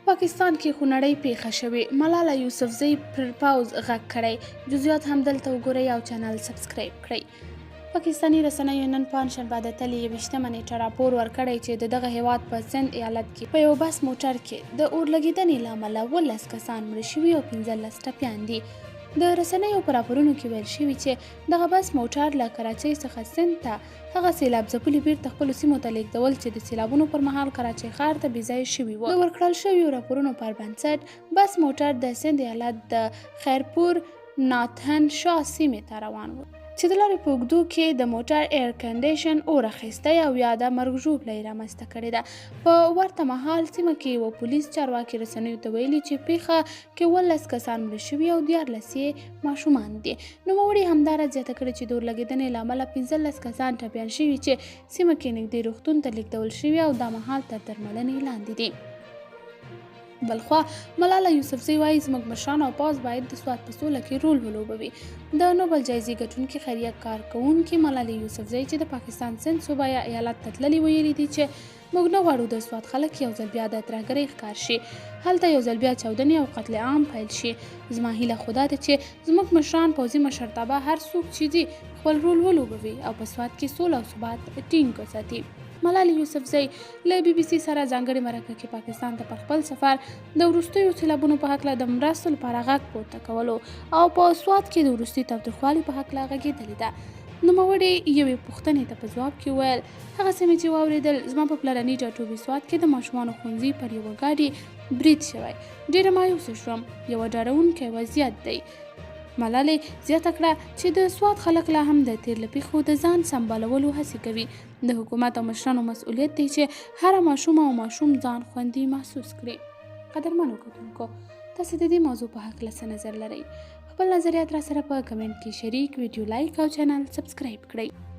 پاکستان کې خونړۍ پیښه شوې. ملاله یوسفزۍ پر پوځ غږ کړی. جزئیات هم دلته وګورئ او چینل سبسکرایب کړئ. پاکستاني رسنیو نن پنجشنبه د تلې 21 نیټه راپور ورکړی چې د دغه هیواد په سند ایالت کې په یو بس موټر کې د اور لګېدنې له امله 19 کسان مړه شوي او 15 ټپیان دي. د رسنیو په راپورونو کې ویل شوي چې دغه بس موټر له کراچۍ څخه سند ته هغه سیلاب ځپلي بیرته خپلو سیمو ته لیږدول چې د سیلابونو پر مهال کراچۍ ښار ته بېځایه شوي وو. د ورکړل شویو راپورونو پر بنسټ بس موټر د سند ایالت د خیرپور ناتهن شاه سیمې ته روان و چې د لارې په اوږدو کې د موټر ایر کنډیشن اور اخیستی او یا د مرګ ژوبله یې رامنځته کړې ده. په ورته مهال سیمه کې یوه پولیس چارواکي رسنیو ته ویلي چې پیښه کې 19 کسان مړه شوي او 14 یې ماشومان دي. نوموړي همداراز زیاته کړې چې د اور لګېدنې له امله 15 کسان ټپیان شوي چې سیمه کې نږدې روغتون ته لیږدول شوي او دا مهال تر درملنې لاندې دي. بلخوا ملاله یوسفزۍ وایي زموږ مشران او پوځ باید د سوات په سوله کې رول ولوبوي. د نوبل جایزې ګټونکي خیریه کارکوونکي ملالۍ یوسفزۍ چې د پاکستان سند صوبه یا ایالت ته تللي ویلي دي چې موږ نه غواړو د سوات خلک یو ځل بیا د ترهګرۍ ښکار شي، هلته یو ځل بیا چاودنې او قتل عام پیل شي. زما هیله خو دا ده چې زموږ مشران، پوځي مشرتابه، هر څوک چې دي خپل رول ولوبوي او په سوات کې سوله او ثبات ټینګ وساتي. ملالۍ یوسفزۍ له BBC سره ځانګړې مرکه کې پاکستان ته پر خپل سفر د وروستیو سیلابونو په هکله د مرستو لپاره غږ پورته کولو او په سوات کې د وروستي تاوتریخوالي په هکله غږېدلې ده. نوموړې یوې پوښتنې ته په ځواب کې وویل هغه څه مې چې واورېدل زما په پلرني ټاټوبي سوات کې د ماشومانو ښوونځي پر یوه ګاډي برید شوی، ډېره مایوسه شوم، یوه ډارونکی وضعیت دی. ملالۍ زیاته کړه چې د سوات خلک لا هم د تیر له پیښو د ځان سمبالولو هڅې کوي. د حکومت او مشرانو مسؤلیت دی چې هره ماشومه او ماشوم ځان خوندي محسوس کړي. قدرمنو کتونکو، تاسې د دې موضوع په هکله څه نظر لرئ؟ خپل نظریات را سره په کمنټ کې شریک، ویډیو لایک او چینل سبسکرایب کړئ.